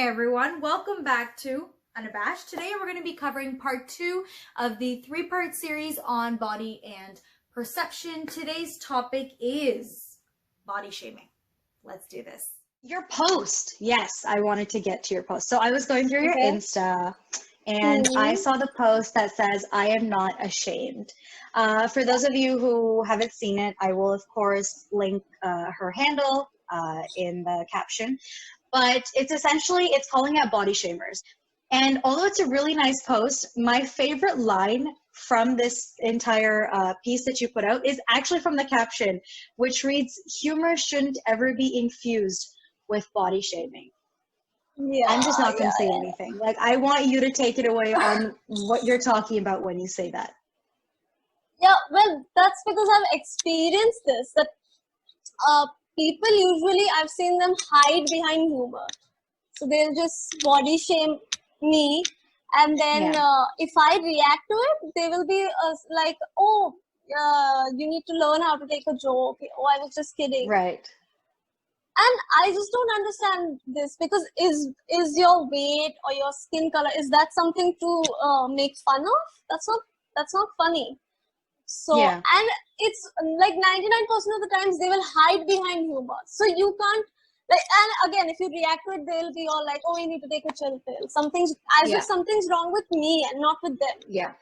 Hey everyone, welcome back to Unabashed. Today we're going to be covering part 2 of the 3-part series on body and perception. Today's topic is body shaming. Let's do this. Your post. Yes, I wanted to get to your post. So I was going through your Insta and I saw the post that says, I am not ashamed. For those of you who haven't seen it, I will of course link her handle in the caption. But it's calling out body shamers. And although it's a really nice post, my favorite line from this entire piece that you put out is actually from the caption, which reads, humor shouldn't ever be infused with body shaming. Yeah, I'm just not going to say anything. Like, I want you to take it away on what you're talking about when you say that. Yeah, well, that's because I've experienced this, that people usually, I've seen them hide behind humor. So they'll just body shame me, and then if I react to it, they will be like, oh, you need to learn how to take a joke. Oh, I was just kidding. Right. And I just don't understand this, because is your weight or your skin color, is that something to make fun of? That's not funny. So, and it's like 99% of the times they will hide behind humor. So you can't, like, and again, if you react to it, they'll be all like, oh, you need to take a chill pill. If something's wrong with me and not with them. Yeah.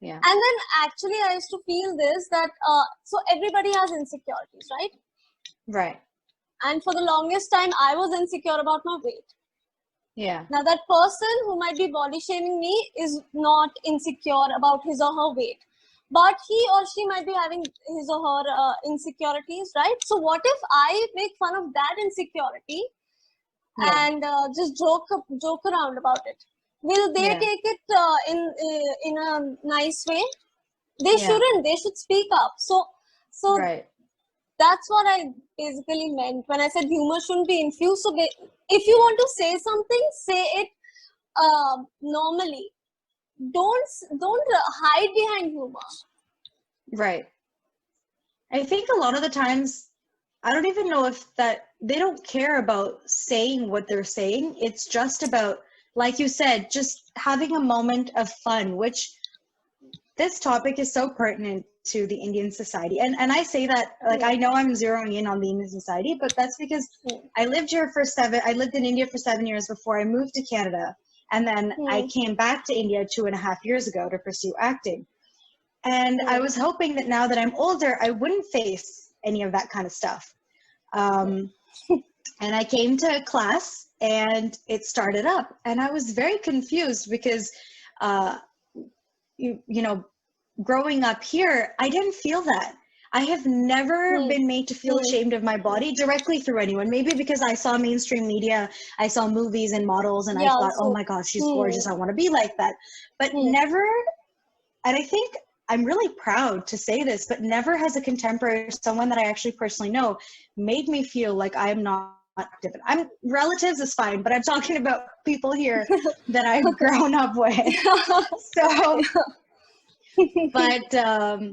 Yeah. And then actually I used to feel this, that, so everybody has insecurities, right? Right. And for the longest time, I was insecure about my weight. Yeah. Now that person who might be body shaming me is not insecure about his or her weight, but he or she might be having his or her insecurities, right? So what if I make fun of that insecurity and just joke around about it? Will they take it in a nice way? They shouldn't. They should speak up. So that's what I basically meant when I said humor shouldn't be infused. So if you want to say something, say it normally. Don't hide behind humor. Right. I think a lot of the times, I don't even know if that they don't care about saying what they're saying. It's just about, like you said, just having a moment of fun, which this topic is so pertinent to the Indian society. And I say that, like, I know I'm zeroing in on the Indian society, but that's because I lived in India for 7 years before I moved to Canada. And then I came back to India 2.5 years ago to pursue acting. And I was hoping that now that I'm older, I wouldn't face any of that kind of stuff. And I came to class and it started up. And I was very confused because, you know, growing up here, I didn't feel that. I have never been made to feel ashamed of my body directly through anyone. Maybe because I saw mainstream media, I saw movies and models, and I thought, oh my God, she's gorgeous. I want to be like that. But never, and I think I'm really proud to say this, but never has a contemporary, someone that I actually personally know, made me feel like I am not different. Relatives is fine, but I'm talking about people here that I've grown up with. So, but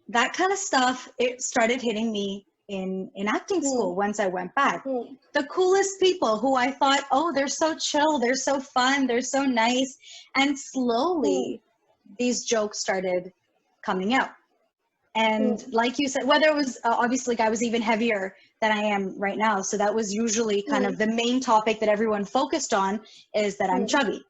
that kind of stuff, it started hitting me in acting school once I went back. The coolest people who I thought, oh, they're so chill, they're so fun, they're so nice. And slowly these jokes started coming out. And like you said, whether it was obviously, like, I was even heavier than I am right now. So that was usually kind of the main topic that everyone focused on, is that I'm chubby.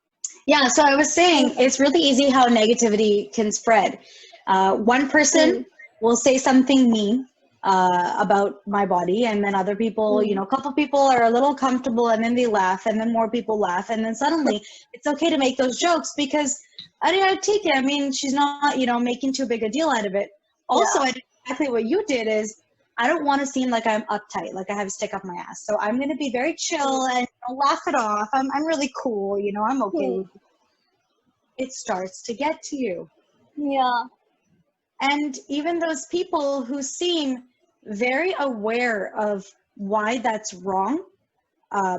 Yeah, so I was saying it's really easy how negativity can spread. One person will say something mean about my body, and then other people, you know, a couple people are a little comfortable, and then they laugh, and then more people laugh, and then suddenly it's okay to make those jokes because I take it. I mean, she's not, you know, making too big a deal out of it. Also, I did exactly what you did is, I don't want to seem like I'm uptight, like I have a stick up my ass. So I'm going to be very chill and, you know, laugh it off. I'm really cool, you know, I'm okay. It starts to get to you. Yeah. And even those people who seem very aware of why that's wrong,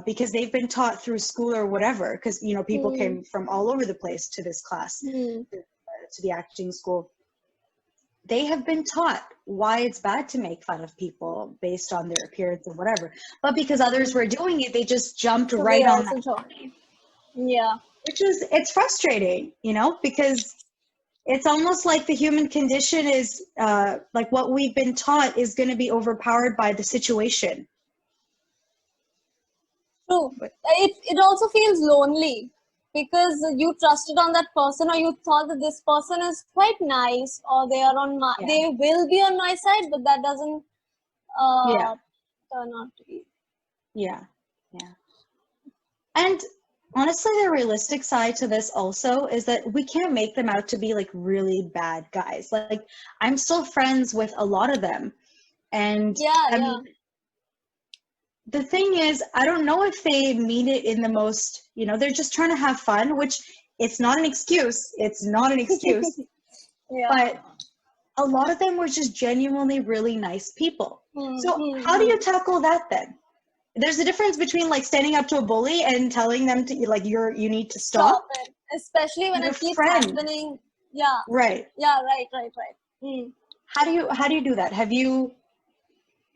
because they've been taught through school or whatever, because, you know, people came from all over the place to this class, to the acting school. they have been taught why it's bad to make fun of people based on their appearance or whatever. But because others were doing it, they just jumped So right they on also that. join. Yeah. It's frustrating, because it's almost like the human condition is like what we've been taught is going to be overpowered by the situation. True. It also feels lonely because you trusted on that person, or you thought that this person is quite nice, or they are on my, they will be on my side, but that doesn't turn out to be. Yeah. And honestly, the realistic side to this also is that we can't make them out to be like really bad guys. Like I'm still friends with a lot of them, and the thing is, I don't know if they mean it in the most, they're just trying to have fun, which it's not an excuse. It's not an excuse. But a lot of them were just genuinely really nice people. So how do you tackle that then? There's a difference between like standing up to a bully and telling them to like you need to stop it, especially when it keeps happening. Yeah. Right. Yeah. Right. How do you do that? Have you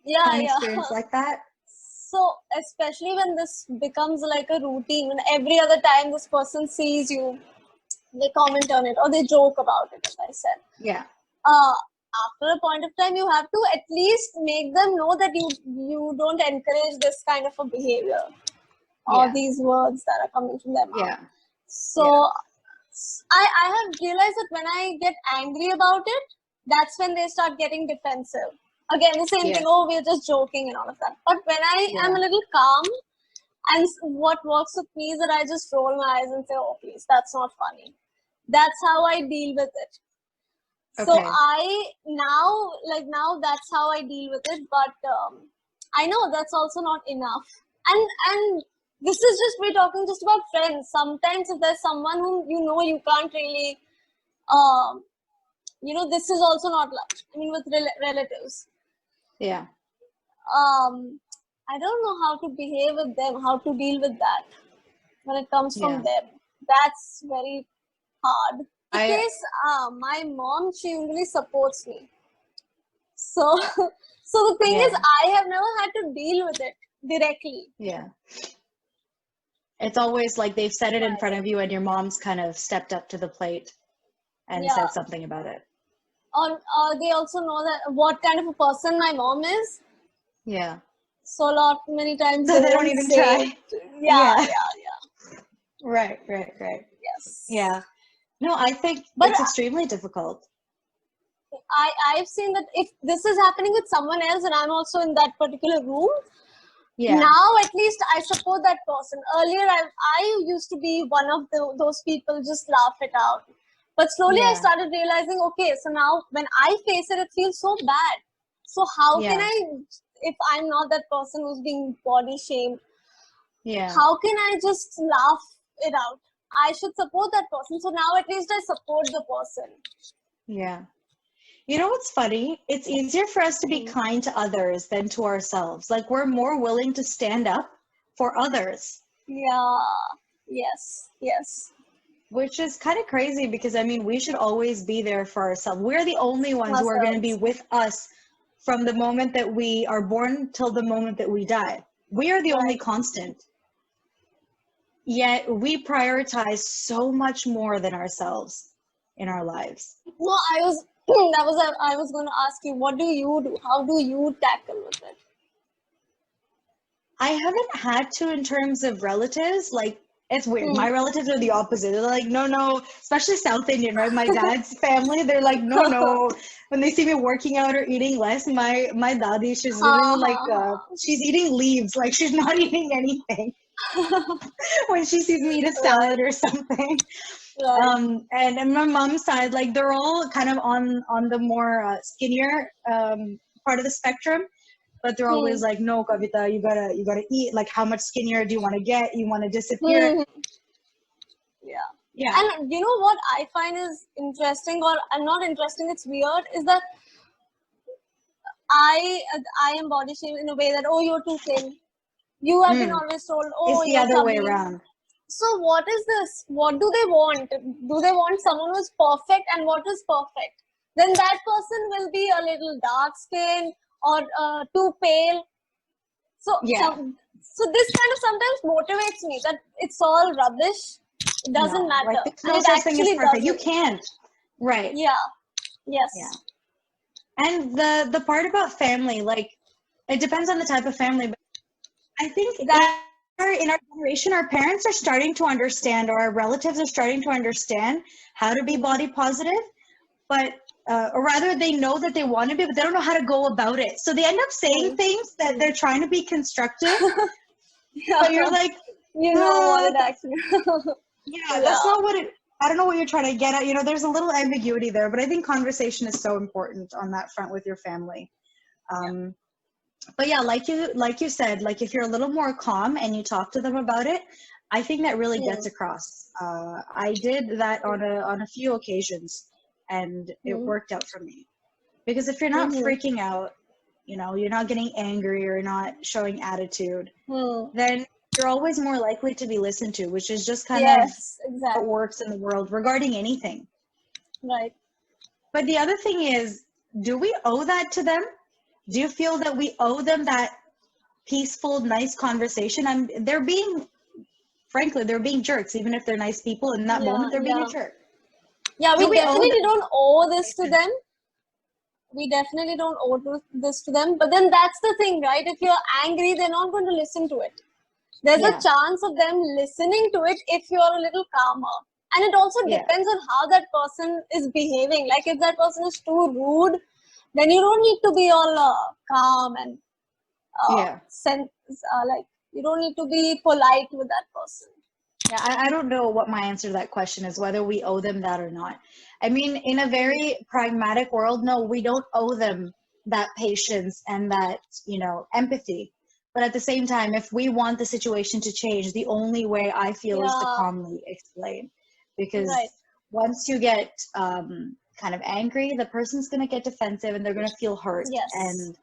had an experience like that? So especially when this becomes like a routine, when every other time this person sees you, they comment on it or they joke about it, as I said. Yeah. After a point of time, you have to at least make them know that you don't encourage this kind of a behavior or these words that are coming from their mouth. So I have realized that when I get angry about it, that's when they start getting defensive. Again, the same thing, oh, we're just joking and all of that. But when I am a little calm, and what works with me is that I just roll my eyes and say, oh, please, that's not funny. That's how I deal with it. So now that's how I deal with it. But I know that's also not enough. And this is just me talking just about friends. Sometimes if there's someone whom you can't really, this is also not love. I mean, with relatives. Yeah. I don't know how to behave with them, how to deal with that when it comes from them. That's very hard. Because my mom, she usually supports me. So the thing is, I have never had to deal with it directly. Yeah. It's always like they've said it in front of you and your mom's kind of stepped up to the plate and said something about it. Or they also know that what kind of a person my mom is. Yeah. So many times so they don't even try. Yeah. Right. Yes. Yeah. No, I think it's extremely difficult. I've seen that if this is happening with someone else and I'm also in that particular room, now at least I support that person. Earlier, I used to be one of those people, just laugh it out. But slowly I started realizing, okay, so now when I face it, it feels so bad. So how can I, if I'm not that person who's being body shamed, how can I just laugh it out? I should support that person. So now at least I support the person. Yeah. You know what's funny? It's easier for us to be kind to others than to ourselves. Like we're more willing to stand up for others. Yeah. Yes. Which is kind of crazy because, I mean, we should always be there for ourselves. We're the only ones who are going to be with us from the moment that we are born till the moment that we die. We are the only constant. Yet we prioritize so much more than ourselves in our lives. No, I was going to ask you, what do you do? How do you tackle with it? I haven't had to in terms of relatives. Like, it's weird. My relatives are the opposite. They're like, no, especially South Indian, right? My dad's family, they're like, no. When they see me working out or eating less, my dadi, she's literally like, she's eating leaves. Like, she's not eating anything. When she sees me eat a salad or something. And my mom's side, like, they're all kind of on the more skinnier part of the spectrum. But they're always like, no, Kavita, you gotta eat. Like, how much skinnier do you want to get? You want to disappear? Yeah. And you know what I find is interesting, or not interesting, it's weird, is that I am body shamed in a way that, oh, you're too thin. You have been always told, oh, it's the you're other chubby. way around. So what is this? What do they want? Do they want someone who's perfect? And what is perfect? then that person will be a little dark skinned or too pale. So, so this kind of sometimes motivates me that it's all rubbish. It doesn't matter. Like, there's no and it such thing as actually perfect. doesn't. You can't. Right. Yeah. Yes. Yeah. And the part about family, like, it depends on the type of family, but I think that in our generation, our parents are starting to understand, or our relatives are starting to understand how to be body positive, but or rather they know that they want to be, but they don't know how to go about it. So they end up saying things that they're trying to be constructive, but you're like, you know what it actually that's not what it, I don't know what you're trying to get at. You know, there's a little ambiguity there, but I think conversation is so important on that front with your family. But yeah, like you said, like if you're a little more calm and you talk to them about it, I think that really gets across. I did that on a few occasions, and it worked out for me. Because if you're not freaking out, you know, you're not getting angry or not showing attitude, then you're always more likely to be listened to, which is just kind of what works in the world regarding anything. Right. But the other thing is, do we owe that to them? Do you feel that we owe them that peaceful, nice conversation? They're being, frankly, they're being jerks, even if they're nice people. In that moment, they're being a jerk. Yeah, we definitely don't owe this to them. We definitely don't owe this to them. But then that's the thing, right? If you're angry, they're not going to listen to it. There's a chance of them listening to it if you're a little calmer. And it also depends on how that person is behaving. Like if that person is too rude, then you don't need to be all calm and like you don't need to be polite with that person. Yeah, I don't know what my answer to that question is, whether we owe them that or not. I mean, in a very pragmatic world, no, we don't owe them that patience and that, you know, empathy. But at the same time, if we want the situation to change, the only way I feel is to calmly explain. Because once you get kind of angry, the person's going to get defensive and they're going to feel hurt. And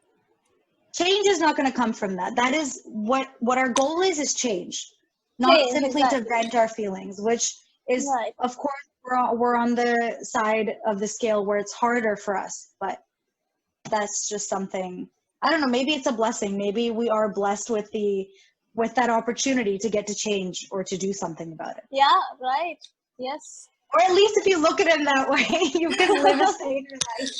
change is not going to come from that. That is what our goal is change. Not simply to vent our feelings, which is, of course, we're on the side of the scale where it's harder for us. But that's just something, I don't know, maybe it's a blessing. Maybe we are blessed with that opportunity to get to change or to do something about it. Yeah, right. Yes. Or at least if you look at it that way, you can live a saner life.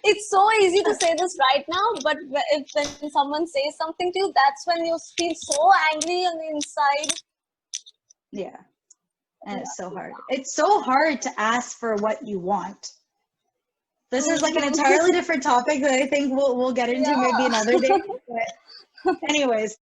It's so easy to say this right now, but when someone says something to you, that's when you feel so angry on the inside. Yeah. And it's so hard. It's so hard to ask for what you want. This is like an entirely different topic that I think we'll get into maybe another day. But anyways.